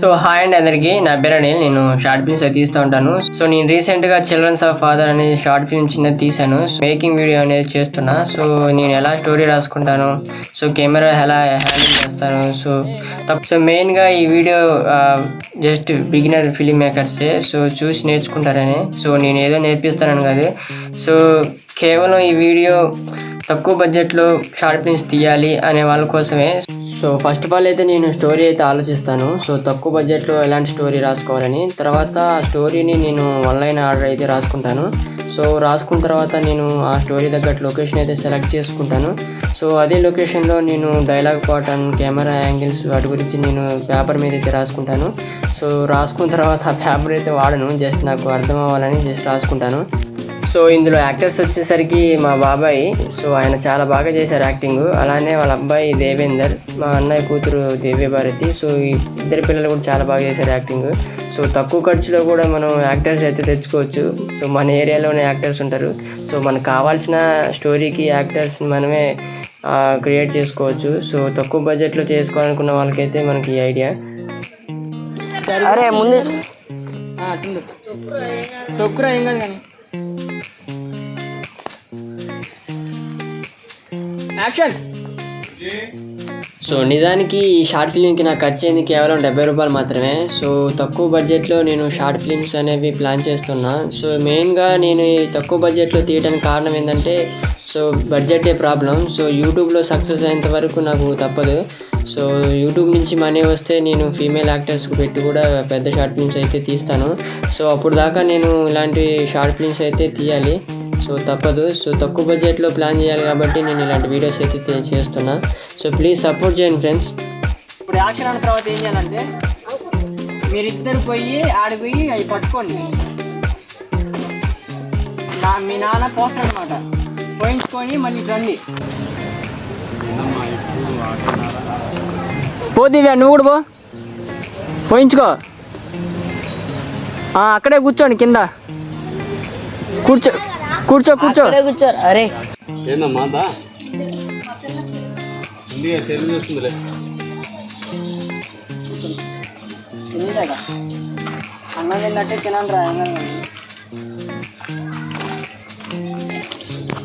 So hi అండి అందరికి, నా పేరు అనిల్. నేను షార్ట్ ఫిల్మ్స్ అయితే తీస్తూ ఉంటాను. సో నేను రీసెంట్ గా చిల్డ్రన్స్ ఆఫ్ ఫాదర్ అనే షార్ట్ ఫిల్మ్ చిన్నది తీసాను. మేకింగ్ వీడియో అనేది చేస్తున్నా. సో నేను ఎలా స్టోరీ రాసుకుంటాను, సో కెమెరా ఎలా హ్యాండిల్ చేస్తాను. సో మెయిన్ గా ఈ వీడియో జస్ట్ బిగినర్ ఫిల్మ్ మేకర్సే, సో చూసి నేర్చుకుంటారని. సో నేను ఏదో నేర్పిస్తానని కాదు, సో కేవలం ఈ వీడియో తక్కువ బడ్జెట్లో షార్ట్ ఫిల్మ్స్ తీయాలి అనే వాళ్ళ కోసమే. సో ఫస్ట్ ఆఫ్ ఆల్ అయితే నేను స్టోరీ అయితే ఆలోచిస్తాను. సో తక్కువ బడ్జెట్లో ఎలాంటి స్టోరీ రాసుకోవాలని. తర్వాత ఆ స్టోరీని నేను ఆన్లైన్ ఆర్డర్ అయితే రాసుకుంటాను. సో రాసుకున్న తర్వాత నేను ఆ స్టోరీ తగ్గట్టు లొకేషన్ అయితే సెలెక్ట్ చేసుకుంటాను. సో అదే లొకేషన్లో నేను డైలాగ్ పాటర్న్, కెమెరా యాంగిల్స్ వాటి గురించి నేను పేపర్ మీద అయితే రాసుకుంటాను. సో రాసుకున్న తర్వాత ఆ పేపర్ అయితే వాడను, జస్ట్ నాకు అర్థం అవ్వాలని జస్ట్ రాసుకుంటాను. సో ఇందులో యాక్టర్స్ వచ్చేసరికి మా బాబాయ్, సో ఆయన చాలా బాగా చేశారు యాక్టింగ్. అలానే వాళ్ళ అబ్బాయి దేవేందర్, మా అన్నయ్య కూతురు దివ్యభారతి. సో ఈ ఇద్దరు పిల్లలు కూడా చాలా బాగా చేశారు యాక్టింగ్. సో తక్కువ ఖర్చులో కూడా మనం యాక్టర్స్ అయితే తెచ్చుకోవచ్చు. సో మన ఏరియాలోనే యాక్టర్స్ ఉంటారు. సో మనకు కావాల్సిన స్టోరీకి యాక్టర్స్ మనమే క్రియేట్ చేసుకోవచ్చు. సో తక్కువ బడ్జెట్లో చేసుకోవాలనుకున్న వాళ్ళకైతే మనకి ఈ ఐడియా. అరే ముందే తొక్కురా ఏం కాదు కానీ యాక్షన్. సో నిజానికి ఈ షార్ట్ ఫిల్మ్కి నాకు ఖర్చు అయింది కేవలం 70 రూపాయలు మాత్రమే. సో తక్కువ బడ్జెట్లో నేను షార్ట్ ఫిల్మ్స్ అనేవి ప్లాన్ చేస్తున్నా. సో మెయిన్గా నేను ఈ తక్కువ బడ్జెట్లో తీయడానికి కారణం ఏంటంటే, సో బడ్జెటే ప్రాబ్లం. సో యూట్యూబ్లో సక్సెస్ అయ్యేంత వరకు నాకు తప్పదు. సో యూట్యూబ్ నుంచి మనీ వస్తే నేను ఫీమేల్ యాక్టర్స్కి పెట్టి కూడా పెద్ద షార్ట్ ఫిల్మ్స్ అయితే తీస్తాను. సో అప్పుడు దాకా నేను ఇలాంటి షార్ట్ ఫిల్మ్స్ అయితే తీయాలి. సో తప్పదు. సో తక్కువ బడ్జెట్లో ప్లాన్ చేయాలి కాబట్టి నేను ఇలాంటి వీడియోస్ అయితే చేస్తున్నా. సో ప్లీజ్ సపోర్ట్ చేయండి ఫ్రెండ్స్. ఇప్పుడు యాక్షన్ అన్న తర్వాత ఏం చేయాలంటే, మీరిద్దరు పోయి ఆడిపోయి అవి పట్టుకోండి. మీ నాన్న పోస్టర్ అనమాట, పోయించుకొని మళ్ళీ రండి. పోదివ్యా, నువ్వు కూడా పోయించుకో. అక్కడే కూర్చోండి, కింద కూర్చో కూర్చో కూర్చో కూర్చోరు. అరే ఏందమ్మా చూస్తుందిలే. అన్నం తిన్నట్టే తినండి రా.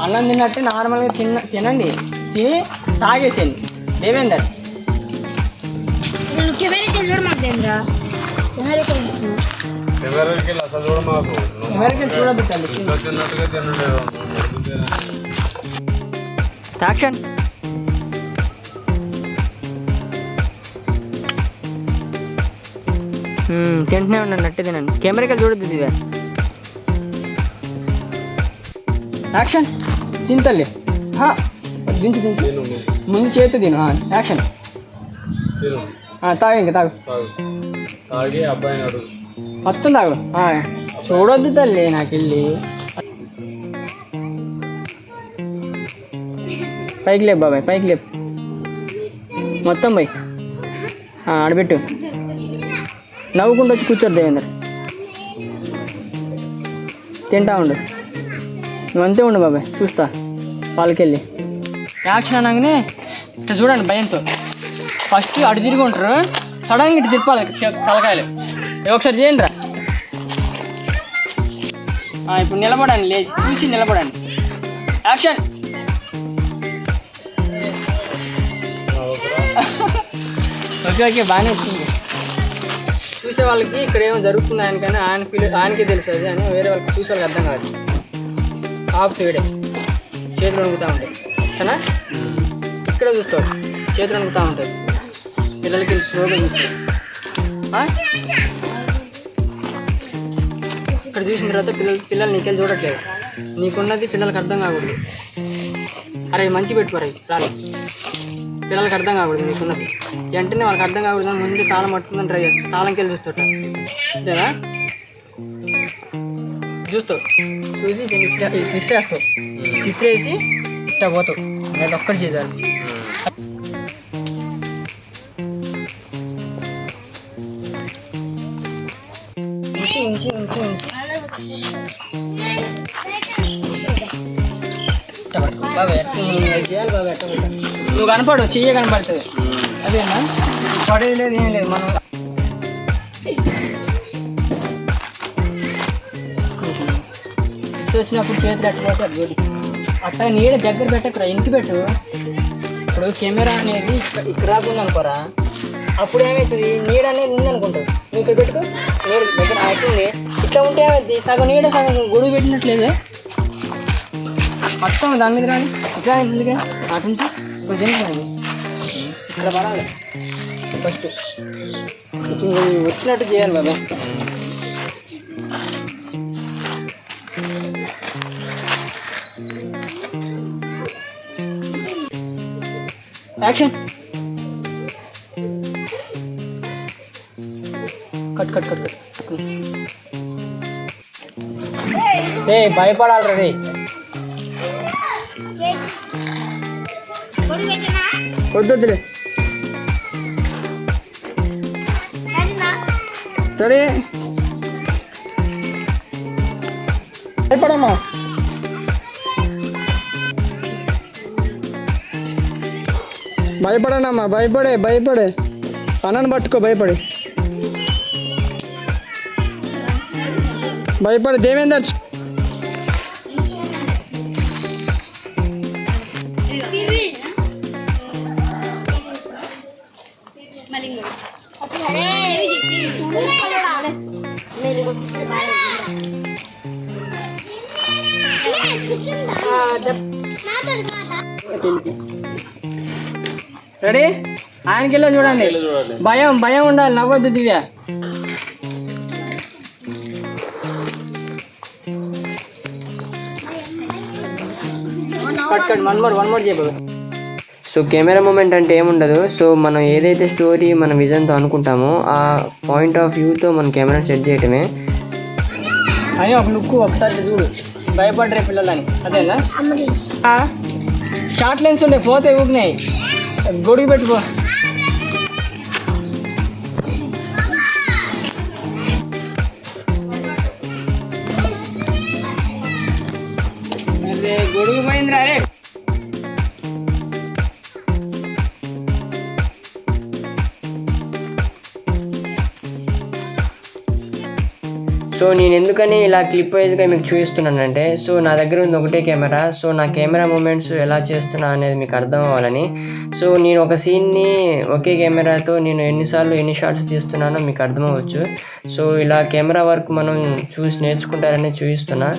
అన్నం తిన్నట్టే నార్మల్గా తినండి, తిని తాగేసేయండి. దేవేందర్ చూడద్దు యాక్షన్. తింటూనే ఉండండి, అట్టే తినండి. కెమెరాకి చూడద్దు దివ్య. యాక్షన్. తింతలే దించు దించు, ముందు చేతి తిను. యాక్షన్. తాగు, ఇంకా తాగు. మొత్తం తాగు. చూడొద్దు తల్లి, నాకు వెళ్ళి పైకి లేపు బాబాయ్, పైకి లేపు మొత్తం పోయి ఆడబెట్టు. నవ్వుకుంటూ వచ్చి కూర్చోరు దేవేందర్. తింటా ఉండు, నువ్వు అంతే ఉండు బాబాయ్, చూస్తా వాళ్ళకెళ్ళి. యాక్షన్ అనగానే ఇట్లా చూడండి భయంతో. ఫస్ట్ అటు తిరిగి ఉంటారు, సడన్గా ఇటు తిప్పాలి తలకాయలు. ఒకసారి చేయండి రా. ఇప్పుడు నిలబడండి, లేచి చూసి నిలబడండి. యాక్షన్. ఓకే ఓకే, బాగానే వచ్చింది. చూసే వాళ్ళకి ఇక్కడ ఏమో జరుగుతుంది ఆయనకని ఆయనకే తెలుసు అది అని, వేరే వాళ్ళకి చూసే వాళ్ళకి అర్థం కాదు. ఆఫ్ తీయడే, చేతులు వణుకుతూ ఉంటాయి. సరేనా? ఇక్కడ చూస్తాడు, చేతులు వణుకుతూ ఉంటుంది. పిల్లలకి స్లోగా చూస్తాడు. ఇక్కడ చూసిన తర్వాత పిల్లలు నీకెళ్ళి చూడట్లేదు. నీకున్నది పిల్లలకి అర్థం కాకూడదు. అరే మంచి పెట్టుకోరు రాలి, పిల్లలకి అర్థం కాకూడదు నీకున్నది. వెంటనే వాళ్ళకి అర్థం కాకూడదు అని ముందు తాళం పట్టుకుందని ట్రై చేస్తావు. తాళంకెళ్ళి చూస్తాట, అంతేనా? చూస్తావు, చూసి తిసిరేస్తావు. తిసిరేసి ఇట్టా పోతావు. అది ఒక్కటి చేయాలి. నువ్వు కనపడు, చెయ్య కనపడుతుంది. అదేనా పడేది లేదు, ఏం లేదు. మనం వచ్చినప్పుడు చేతులు అట్టుకోవచ్చు అది గోడి అట్లా నీడ దగ్గర పెట్టకురా ఇంటి పెట్టు. ఇప్పుడు కెమెరా అనేది ఇక్కడ రాకుండా అనుకోరా, అప్పుడు ఏమవుతుంది నీడ అనేది ఉందనుకుంటావు. నువ్వు ఇక్కడ పెట్టుకో, నీడ దగ్గర అట్టుంది. ఇట్లా ఉంటే ఏమైంది సగం నీడ సగం గొడుగు పెట్టినట్లేదే మొత్తం దాని మీద రాని ఇట్లా ఎందుకే అటు నుంచి కొంచెం ఇక్కడ పడాలి. ఫస్ట్ ఇట్లా వచ్చినట్టు చేయాలి బాబా. Action. Cut cut cut cut. భయపడాలి రే. వద్దులే. రెడీ. భయపడమ్మా. భయపడనమ్మా, భయపడే అన్నను పట్టుకో. భయపడే దేవేందర్. రెడీ. ఆయనకెళ్ళి చూడండి. భయం ఉండాలి, నవ్వద్దు దివ్య. వన్ మోర్ చేయబోదు. సో కెమెరా మూమెంట్ అంటే ఏముండదు. సో మనం ఏదైతే స్టోరీ మన విజన్తో అనుకుంటామో ఆ పాయింట్ ఆఫ్ వ్యూతో మన కెమెరా సెట్ చేయటమే. అయ్యో ఒక లుక్ ఒకసారి చూడు, భయపడ్డే పిల్లలని. అదేనా షార్ట్ లెన్స్ ఉండే పోతే ఊపినాయి, గొడుగు పెట్టుకో. గొడుగు పోయిందిరా రే. సో నేను ఎందుకని ఇలా క్లిప్ వైజ్గా మీకు చూపిస్తున్నానంటే, సో నా దగ్గర ఉంది ఒకటే కెమెరా. సో నా కెమెరా మూమెంట్స్ ఎలా చేస్తున్నా అనేది మీకు అర్థం అవ్వాలని. సో నేను ఒక సీన్ని ఒకే కెమెరాతో నేను ఎన్ని షాట్స్ తీస్తున్నానో మీకు అర్థమవచ్చు. సో ఇలా కెమెరా వర్క్ మనం చూసి నేర్చుకుంటారని చూపిస్తున్నా.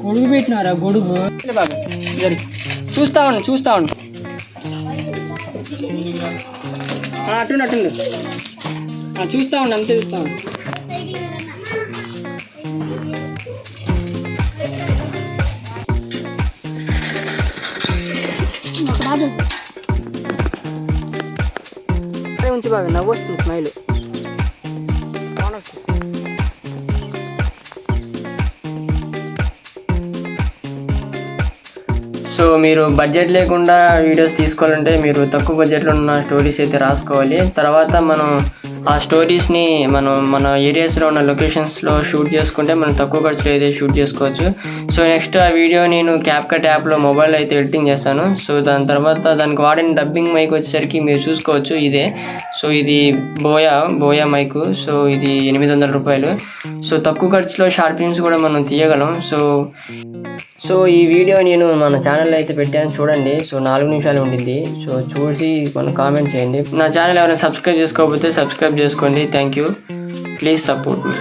గొడుగు పెట్టినారా? గొడుగు చూస్తా ఉండు అట్టుండు చూస్తా ఉండు, అంతే చూస్తా ఉండు. ఉంచి బాగా నవ్వు వస్తుంది, స్మైల్. సో మీరు బడ్జెట్ లేకుండా వీడియోస్ తీసుకోవాలంటే మీరు తక్కువ బడ్జెట్లో ఉన్న స్టోరీస్ అయితే రాసుకోవాలి. తర్వాత మనం ఆ స్టోరీస్ని మన ఏరియాస్లో ఉన్న లొకేషన్స్లో షూట్ చేసుకుంటే మనం తక్కువ ఖర్చులో అయితే షూట్ చేసుకోవచ్చు. సో నెక్స్ట్ ఆ వీడియో నేను క్యాప్కట్ యాప్లో మొబైల్ అయితే ఎడిటింగ్ చేస్తాను. సో దాని తర్వాత దానికి వాడిన డబ్బింగ్ మైక్ వచ్చేసరికి మీరు చూసుకోవచ్చు ఇదే. సో ఇది బోయా మైకు. సో ఇది 800 రూపాయలు. సో తక్కువ ఖర్చులో షార్ట్ ఫిల్మ్స్ కూడా మనం తీయగలం. సో ఈ వీడియో నేను మన ఛానల్లో అయితే పెట్టాను, చూడండి. సో 4 నిమిషాలు ఉండింది. సో చూసి మనం కామెంట్ చేయండి. నా ఛానల్ ఎవరైనా సబ్స్క్రైబ్ చేసుకోకపోతే సబ్స్క్రైబ్ చేసుకోండి. Thank you. Please support me.